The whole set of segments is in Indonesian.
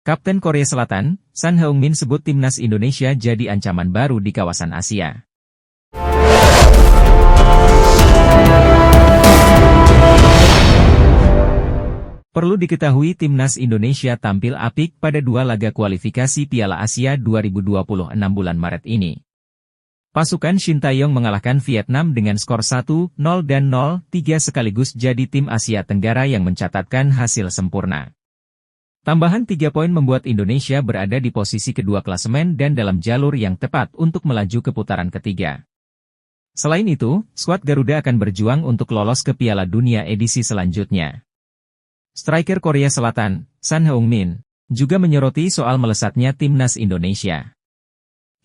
Kapten Korea Selatan, Son Heung-min sebut timnas Indonesia jadi ancaman baru di kawasan Asia. Perlu diketahui timnas Indonesia tampil apik pada dua laga kualifikasi Piala Asia 2026 bulan Maret ini. Pasukan Shin Tae-yong mengalahkan Vietnam dengan skor 1-0 dan 0-3 sekaligus jadi tim Asia Tenggara yang mencatatkan hasil sempurna. Tambahan 3 poin membuat Indonesia berada di posisi kedua klasemen dan dalam jalur yang tepat untuk melaju ke putaran ketiga. Selain itu, skuad Garuda akan berjuang untuk lolos ke Piala Dunia edisi selanjutnya. Striker Korea Selatan, Son Heung-min, juga menyoroti soal melesatnya timnas Indonesia.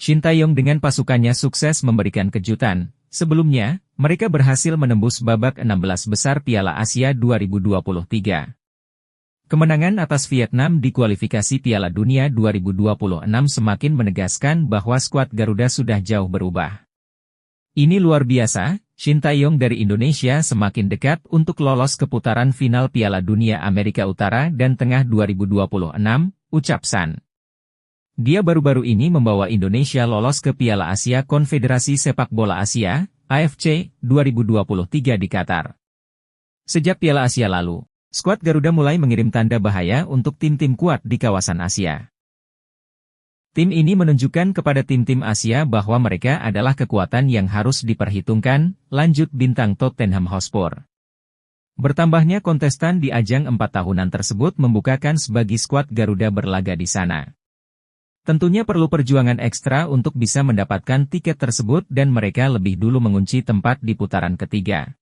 Shin Tae-yong dengan pasukannya sukses memberikan kejutan. Sebelumnya, mereka berhasil menembus babak 16 besar Piala Asia 2023. Kemenangan atas Vietnam di kualifikasi Piala Dunia 2026 semakin menegaskan bahwa skuad Garuda sudah jauh berubah. Ini luar biasa, Shin Tae-yong dari Indonesia semakin dekat untuk lolos ke putaran final Piala Dunia Amerika Utara dan Tengah 2026, ucap Son. Dia baru-baru ini membawa Indonesia lolos ke Piala Asia Konfederasi Sepak Bola Asia, AFC, 2023 di Qatar. Sejak Piala Asia lalu, skuad Garuda mulai mengirim tanda bahaya untuk tim-tim kuat di kawasan Asia. Tim ini menunjukkan kepada tim-tim Asia bahwa mereka adalah kekuatan yang harus diperhitungkan, lanjut bintang Tottenham Hotspur. Bertambahnya kontestan di ajang 4 tahunan tersebut membukakan sebagai skuad Garuda berlaga di sana. Tentunya perlu perjuangan ekstra untuk bisa mendapatkan tiket tersebut dan mereka lebih dulu mengunci tempat di putaran ketiga.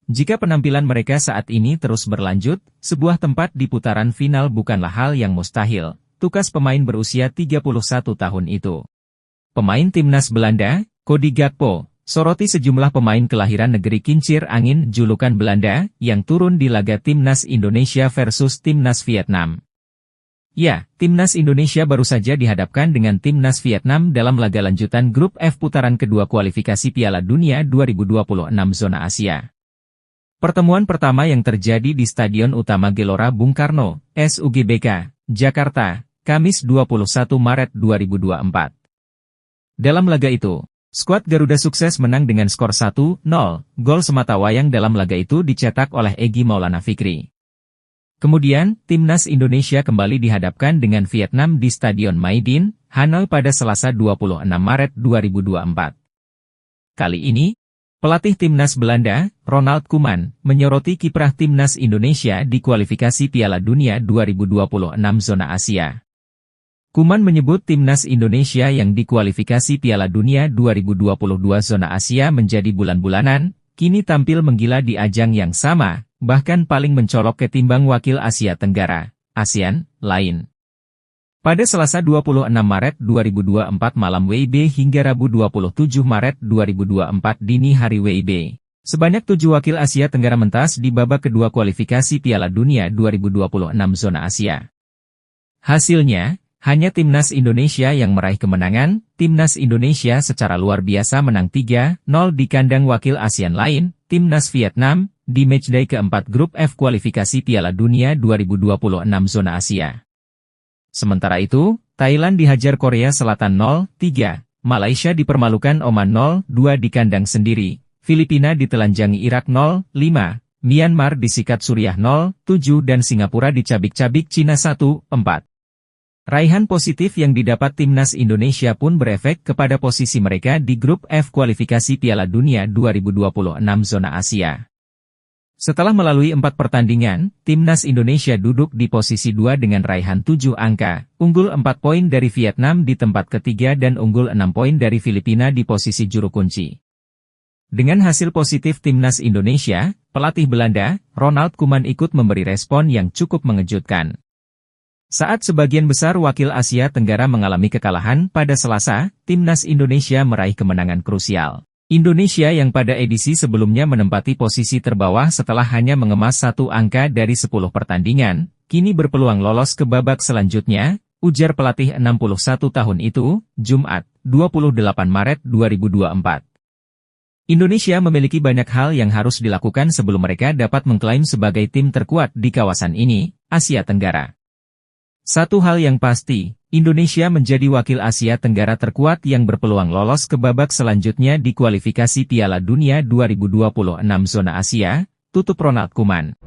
Jika penampilan mereka saat ini terus berlanjut, sebuah tempat di putaran final bukanlah hal yang mustahil, tukas pemain berusia 31 tahun itu. Pemain timnas Belanda, Cody Gakpo, soroti sejumlah pemain kelahiran negeri kincir angin julukan Belanda, yang turun di laga timnas Indonesia versus timnas Vietnam. Ya, timnas Indonesia baru saja dihadapkan dengan timnas Vietnam dalam laga lanjutan grup F putaran kedua kualifikasi Piala Dunia 2026 zona Asia. Pertemuan pertama yang terjadi di Stadion Utama Gelora Bung Karno, SUGBK, Jakarta, Kamis 21 Maret 2024. Dalam laga itu, skuad Garuda sukses menang dengan skor 1-0, gol sematawayang dalam laga itu dicetak oleh Egy Maulana Fikri. Kemudian, timnas Indonesia kembali dihadapkan dengan Vietnam di Stadion Maidin, Hanoi pada Selasa 26 Maret 2024. Kali ini, pelatih timnas Belanda, Ronald Koeman, menyoroti kiprah timnas Indonesia di kualifikasi Piala Dunia 2026 zona Asia. Koeman menyebut timnas Indonesia yang dikualifikasi Piala Dunia 2022 zona Asia menjadi bulan-bulanan, kini tampil menggila di ajang yang sama, bahkan paling mencolok ketimbang wakil Asia Tenggara, ASEAN, lain. Pada Selasa 26 Maret 2024 malam WIB hingga Rabu 27 Maret 2024 dini hari WIB, sebanyak 7 wakil Asia Tenggara mentas di babak kedua kualifikasi Piala Dunia 2026 zona Asia. Hasilnya, hanya timnas Indonesia yang meraih kemenangan. Timnas Indonesia secara luar biasa menang 3-0 di kandang wakil ASEAN lain, timnas Vietnam, di matchday keempat grup F kualifikasi Piala Dunia 2026 zona Asia. Sementara itu, Thailand dihajar Korea Selatan 0-3, Malaysia dipermalukan Oman 0-2 di kandang sendiri, Filipina ditelanjangi Irak 0-5, Myanmar disikat Suriah 0-7 dan Singapura dicabik-cabik Cina 1-4. Raihan positif yang didapat timnas Indonesia pun berefek kepada posisi mereka di grup F kualifikasi Piala Dunia 2026 zona Asia. Setelah melalui 4 pertandingan, timnas Indonesia duduk di posisi 2 dengan raihan 7 angka, unggul 4 poin dari Vietnam di tempat ketiga dan unggul 6 poin dari Filipina di posisi juru kunci. Dengan hasil positif timnas Indonesia, pelatih Belanda, Ronald Koeman ikut memberi respon yang cukup mengejutkan. Saat sebagian besar wakil Asia Tenggara mengalami kekalahan pada Selasa, timnas Indonesia meraih kemenangan krusial. Indonesia yang pada edisi sebelumnya menempati posisi terbawah setelah hanya mengemas 1 angka dari 10 pertandingan, kini berpeluang lolos ke babak selanjutnya, ujar pelatih 61 tahun itu, Jumat, 28 Maret 2024. Indonesia memiliki banyak hal yang harus dilakukan sebelum mereka dapat mengklaim sebagai tim terkuat di kawasan ini, Asia Tenggara. Satu hal yang pasti, Indonesia menjadi wakil Asia Tenggara terkuat yang berpeluang lolos ke babak selanjutnya di kualifikasi Piala Dunia 2026 zona Asia, tutup Ronald Koeman.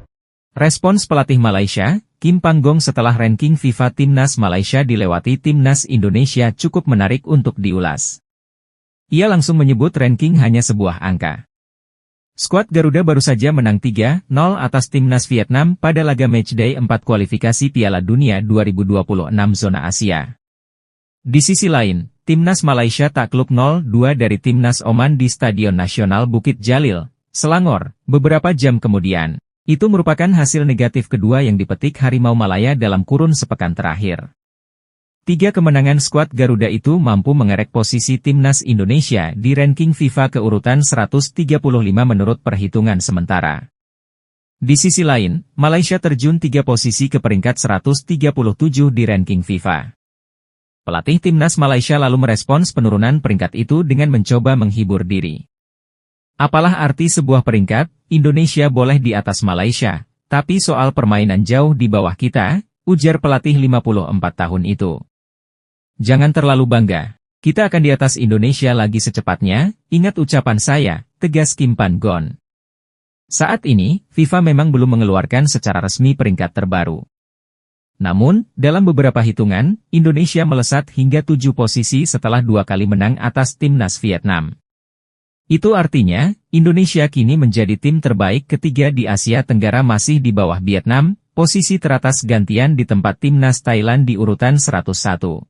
Respons pelatih Malaysia, Kim Panggong setelah ranking FIFA Timnas Malaysia dilewati Timnas Indonesia cukup menarik untuk diulas. Ia langsung menyebut ranking hanya sebuah angka. Skuad Garuda baru saja menang 3-0 atas Timnas Vietnam pada laga matchday 4 kualifikasi Piala Dunia 2026 zona Asia. Di sisi lain, Timnas Malaysia takluk 0-2 dari Timnas Oman di Stadion Nasional Bukit Jalil, Selangor, beberapa jam kemudian. Itu merupakan hasil negatif kedua yang dipetik Harimau Malaya dalam kurun sepekan terakhir. 3 kemenangan skuad Garuda itu mampu mengerek posisi Timnas Indonesia di ranking FIFA ke urutan 135 menurut perhitungan sementara. Di sisi lain, Malaysia terjun 3 posisi ke peringkat 137 di ranking FIFA. Pelatih Timnas Malaysia lalu merespons penurunan peringkat itu dengan mencoba menghibur diri. Apalah arti sebuah peringkat, Indonesia boleh di atas Malaysia, tapi soal permainan jauh di bawah kita, ujar pelatih 54 tahun itu. Jangan terlalu bangga. Kita akan di atas Indonesia lagi secepatnya, ingat ucapan saya, tegas Kim Panggong. Saat ini, FIFA memang belum mengeluarkan secara resmi peringkat terbaru. Namun, dalam beberapa hitungan, Indonesia melesat hingga 7 posisi setelah 2 kali menang atas Timnas Vietnam. Itu artinya, Indonesia kini menjadi tim terbaik ketiga di Asia Tenggara masih di bawah Vietnam, posisi teratas gantian di tempat Timnas Thailand di urutan 101.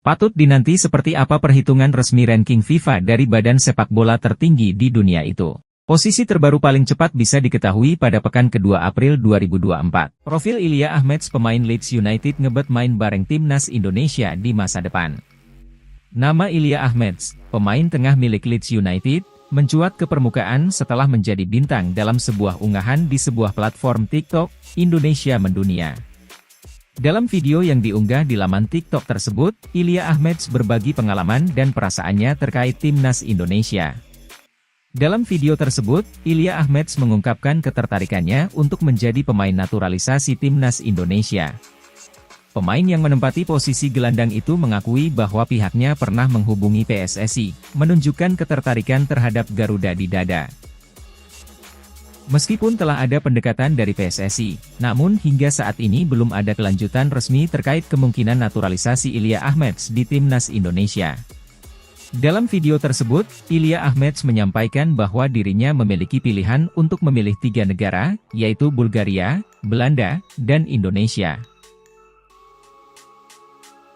Patut dinanti seperti apa perhitungan resmi ranking FIFA dari badan sepak bola tertinggi di dunia itu. Posisi terbaru paling cepat bisa diketahui pada pekan kedua April 2024. Profil Ilya Ahmeds pemain Leeds United ngebet main bareng Timnas Indonesia di masa depan. Nama Ilya Ahmeds, pemain tengah milik Leeds United, mencuat ke permukaan setelah menjadi bintang dalam sebuah unggahan di sebuah platform TikTok, Indonesia Mendunia. Dalam video yang diunggah di laman TikTok tersebut, Ilya Ahmeds berbagi pengalaman dan perasaannya terkait Timnas Indonesia. Dalam video tersebut, Ilya Ahmeds mengungkapkan ketertarikannya untuk menjadi pemain naturalisasi Timnas Indonesia. Pemain yang menempati posisi gelandang itu mengakui bahwa pihaknya pernah menghubungi PSSI, menunjukkan ketertarikan terhadap Garuda di dada. Meskipun telah ada pendekatan dari PSSI, namun hingga saat ini belum ada kelanjutan resmi terkait kemungkinan naturalisasi Ilya Ahmeds di Timnas Indonesia. Dalam video tersebut, Ilya Ahmeds menyampaikan bahwa dirinya memiliki pilihan untuk memilih 3 negara, yaitu Bulgaria, Belanda, dan Indonesia.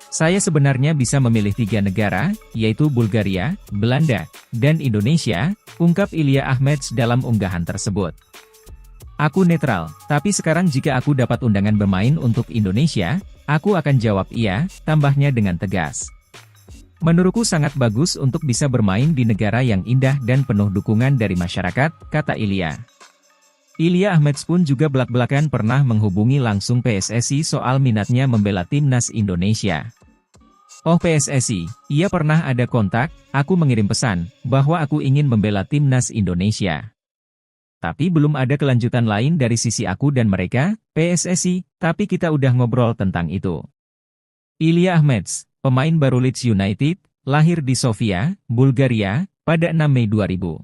Saya sebenarnya bisa memilih 3 negara, yaitu Bulgaria, Belanda, dan Indonesia, ungkap Ilya Ahmeds dalam unggahan tersebut. Aku netral, tapi sekarang jika aku dapat undangan bermain untuk Indonesia, aku akan jawab iya, tambahnya dengan tegas. Menurutku sangat bagus untuk bisa bermain di negara yang indah dan penuh dukungan dari masyarakat, kata Ilya. Ilya Ahmeds pun juga belak-belakan pernah menghubungi langsung PSSI soal minatnya membela Timnas Indonesia. Oh PSSI, ia pernah ada kontak, aku mengirim pesan, bahwa aku ingin membela Timnas Indonesia. Tapi belum ada kelanjutan lain dari sisi aku dan mereka, PSSI, tapi kita udah ngobrol tentang itu. Ilya Ahmeds, pemain baru Leeds United, lahir di Sofia, Bulgaria, pada 6 Mei 2000.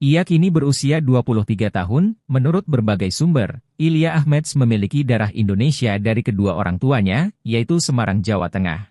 Ia kini berusia 23 tahun, menurut berbagai sumber, Ilya Ahmeds memiliki darah Indonesia dari kedua orang tuanya, yaitu Semarang, Jawa Tengah.